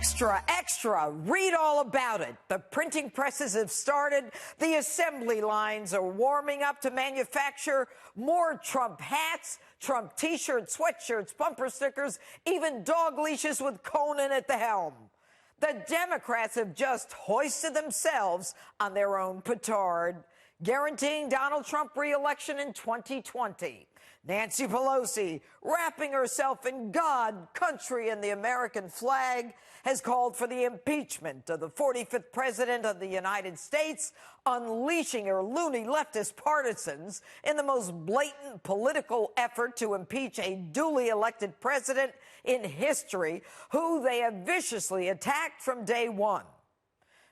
Extra, extra, read all about it. The printing presses have started. The assembly lines are warming up to manufacture more Trump hats, Trump T-shirts, sweatshirts, bumper stickers, even dog leashes with Conan at the helm. The Democrats have just hoisted themselves on their own petard, guaranteeing Donald Trump re-election in 2020. Nancy Pelosi, wrapping herself in God, country, and the American flag, has called for the impeachment of the 45th president of the United States, unleashing her loony leftist partisans in the most blatant political effort to impeach a duly elected president in history, who they have viciously attacked from day one.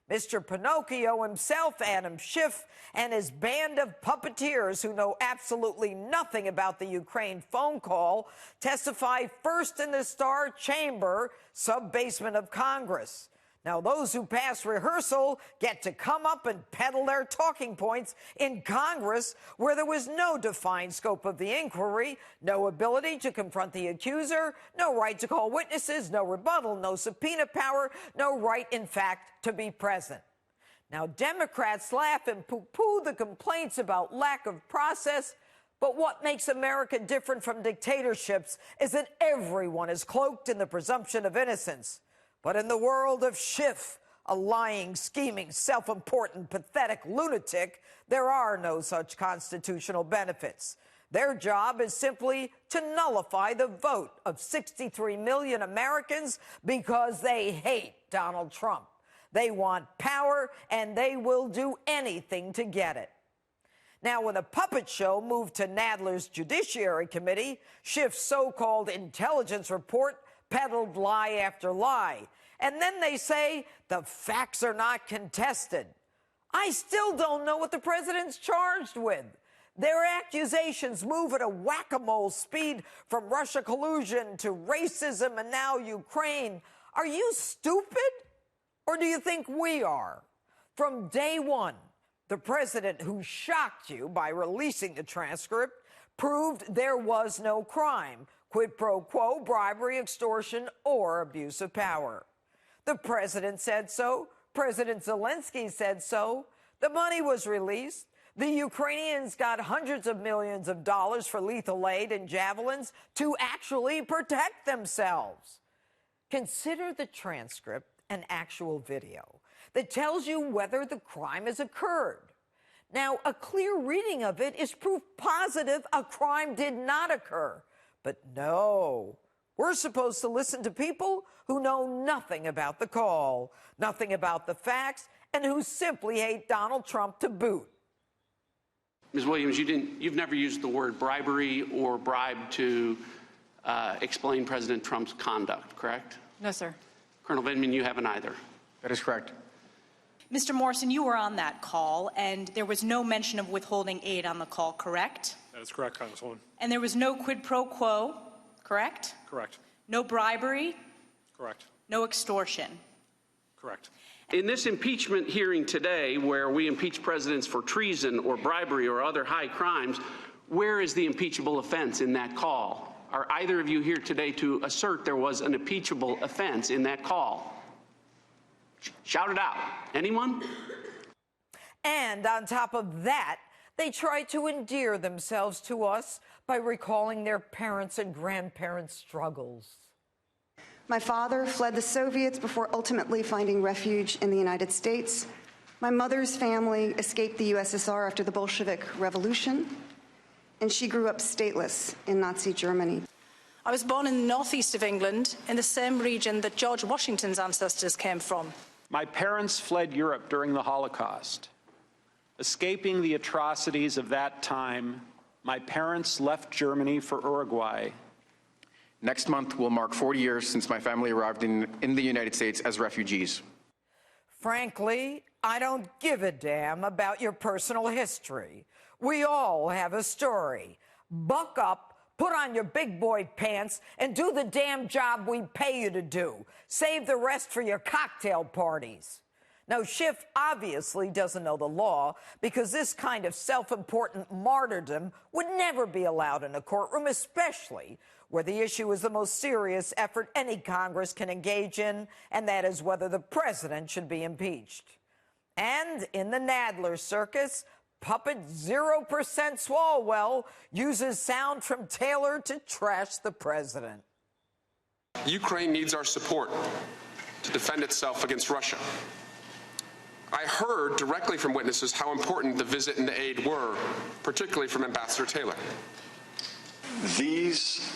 Mr. Pinocchio himself, Adam Schiff, and his band of puppeteers who know absolutely nothing about the Ukraine phone call testify first in the Star Chamber, sub-basement of Congress. Now, those who pass rehearsal get to come up and peddle their talking points in Congress, where there was no defined scope of the inquiry, no ability to confront the accuser, no right to call witnesses, no rebuttal, no subpoena power, no right, in fact, to be present. Now, Democrats laugh and poo-poo the complaints about lack of process, but what makes America different from dictatorships is that everyone is cloaked in the presumption of innocence. But in the world of Schiff, a lying, scheming, self-important, pathetic lunatic, there are no such constitutional benefits. Their job is simply to nullify the vote of 63 million Americans because they hate Donald Trump. They want power, and they will do anything to get it. Now, when the puppet show moved to Nadler's Judiciary Committee, Schiff's so-called intelligence report peddled lie after lie. And then they say the facts are not contested. I still don't know what the president's charged with. Their accusations move at a whack-a-mole speed, from Russia collusion to racism and now Ukraine. Are you stupid? Or do you think we are? From day one, the president, who shocked you by releasing the transcript, proved there was no crime: quid pro quo, bribery, extortion, or abuse of power. The president said so. President Zelensky said so. The money was released. The Ukrainians got hundreds of millions of dollars for lethal aid and javelins to actually protect themselves. Consider the transcript an actual video that tells you whether the crime has occurred. Now, a clear reading of it is proof positive a crime did not occur. But no, we're supposed to listen to people who know nothing about the call, nothing about the facts, and who simply hate Donald Trump to boot. Ms. Williams, you've never used the word bribery or bribe to explain President Trump's conduct, correct? No, sir. Colonel Vindman, you haven't either. That is correct. Mr. Morrison, you were on that call, and there was no mention of withholding aid on the call, correct? That is correct, Congresswoman. And there was no quid pro quo, correct? Correct. No bribery? Correct. No extortion? Correct. In this impeachment hearing today, where we impeach presidents for treason or bribery or other high crimes, where is the impeachable offense in that call? Are either of you here today to assert there was an impeachable offense in that call? Shout it out. Anyone? And on top of that, they try to endear themselves to us by recalling their parents' and grandparents' struggles. My father fled the Soviets before ultimately finding refuge in the United States. My mother's family escaped the USSR after the Bolshevik Revolution, and she grew up stateless in Nazi Germany. I was born in the northeast of England, in the same region that George Washington's ancestors came from. My parents fled Europe during the Holocaust. Escaping the atrocities of that time, my parents left Germany for Uruguay. Next month will mark 40 years since my family arrived in the United States as refugees. Frankly, I don't give a damn about your personal history. We all have a story. Buck up, put on your big boy pants, and do the damn job we pay you to do. Save the rest for your cocktail parties. Now, Schiff obviously doesn't know the law because this kind of self-important martyrdom would never be allowed in a courtroom, especially where the issue is the most serious effort any Congress can engage in, and that is whether the president should be impeached. And in the Nadler circus, puppet 0% Swalwell uses sound from Taylor to trash the president. Ukraine needs our support to defend itself against Russia. I heard directly from witnesses how important the visit and the aid were, particularly from Ambassador Taylor. These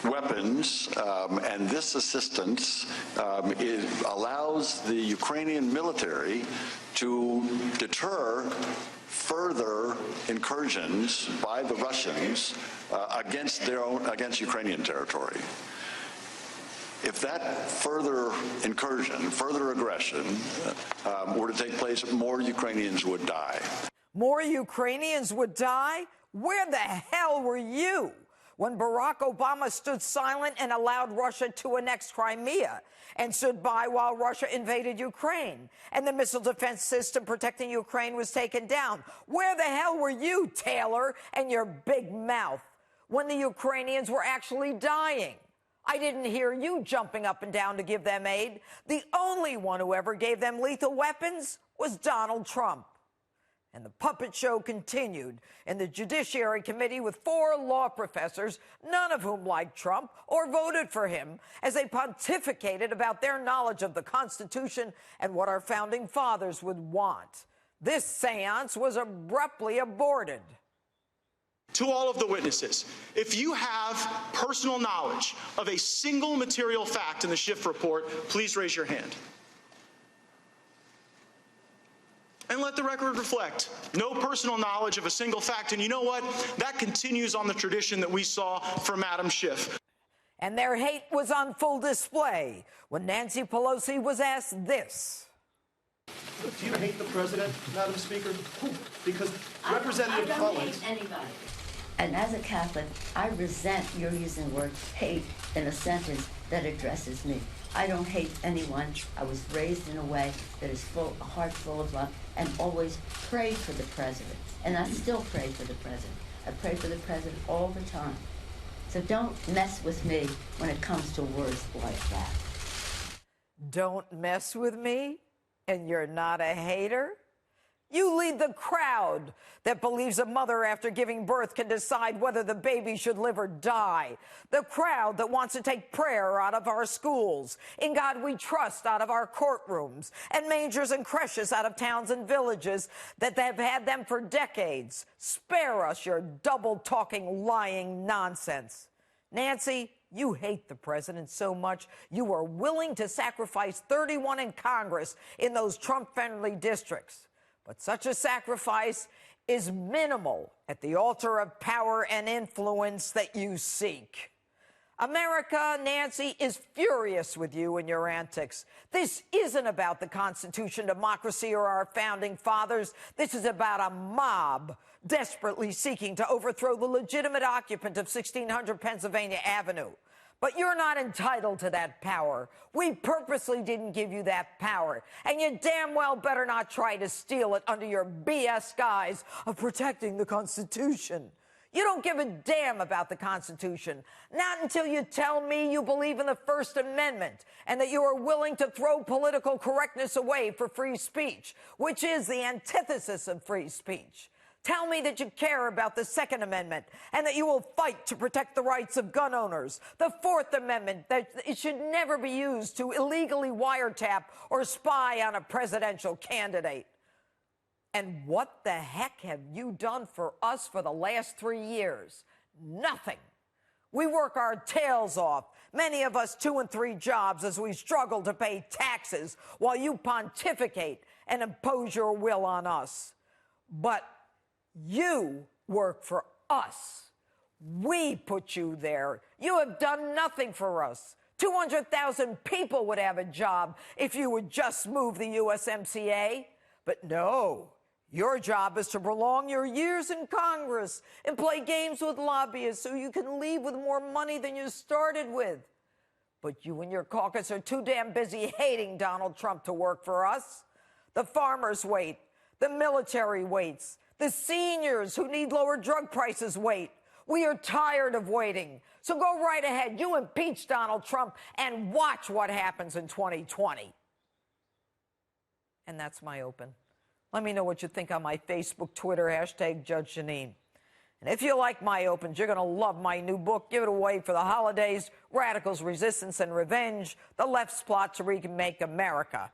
weapons and this assistance allows the Ukrainian military to deter further incursions by the Russians against Ukrainian territory. If that further incursion, further aggression were to take place, more Ukrainians would die. More Ukrainians would die? Where the hell were you when Barack Obama stood silent and allowed Russia to annex Crimea and stood by while Russia invaded Ukraine and the missile defense system protecting Ukraine was taken down? Where the hell were you, Taylor, and your big mouth when the Ukrainians were actually dying? I didn't hear you jumping up and down to give them aid. The only one who ever gave them lethal weapons was Donald Trump. And the puppet show continued in the Judiciary Committee with 4 law professors, none of whom liked Trump or voted for him, as they pontificated about their knowledge of the Constitution and what our founding fathers would want. This seance was abruptly aborted. To all of the witnesses, if you have personal knowledge of a single material fact in the Schiff report, please raise your hand. And let the record reflect no personal knowledge of a single fact. And you know what? That continues on the tradition that we saw from Madam Schiff. And their hate was on full display when Nancy Pelosi was asked this. Do you hate the president, Madam Speaker? Because Representative Collins... I don't hate anybody. And as a Catholic, I resent your using the word hate in a sentence that addresses me. I don't hate anyone. I was raised in a way that is a heart full of love and always prayed for the president. And I still pray for the president. I pray for the president all the time. So don't mess with me when it comes to words like that. Don't mess with me? And you're not a hater? You lead the crowd that believes a mother after giving birth can decide whether the baby should live or die. The crowd that wants to take prayer out of our schools, In God We Trust out of our courtrooms, and mangers and creches out of towns and villages that have had them for decades. Spare us your double-talking, lying nonsense. Nancy, you hate the president so much you are willing to sacrifice 31 in Congress in those Trump-friendly districts. But such a sacrifice is minimal at the altar of power and influence that you seek. America, Nancy, is furious with you and your antics. This isn't about the Constitution, democracy, or our founding fathers. This is about a mob desperately seeking to overthrow the legitimate occupant of 1600 Pennsylvania Avenue. But you're not entitled to that power. We purposely didn't give you that power. And you damn well better not try to steal it under your BS guise of protecting the Constitution. You don't give a damn about the Constitution. Not until you tell me you believe in the First Amendment and that you are willing to throw political correctness away for free speech, which is the antithesis of free speech. Tell me that you care about the Second Amendment and that you will fight to protect the rights of gun owners. The Fourth Amendment, that it should never be used to illegally wiretap or spy on a presidential candidate. And what the heck have you done for us for the last 3 years? Nothing. We work our tails off, many of us 2 and 3 jobs as we struggle to pay taxes while you pontificate and impose your will on us. But you work for us. We put you there. You have done nothing for us. 200,000 people would have a job if you would just move the USMCA. But no, your job is to prolong your years in Congress and play games with lobbyists so you can leave with more money than you started with. But you and your caucus are too damn busy hating Donald Trump to work for us. The farmers wait. The military waits. The seniors who need lower drug prices wait. We are tired of waiting. So go right ahead. You impeach Donald Trump and watch what happens in 2020. And that's my open. Let me know what you think on my Facebook, Twitter, hashtag Judge Jeanine. And if you like my opens, you're going to love my new book. Give it away for the holidays. Radicals, Resistance, and Revenge. The Left's Plot to Remake America.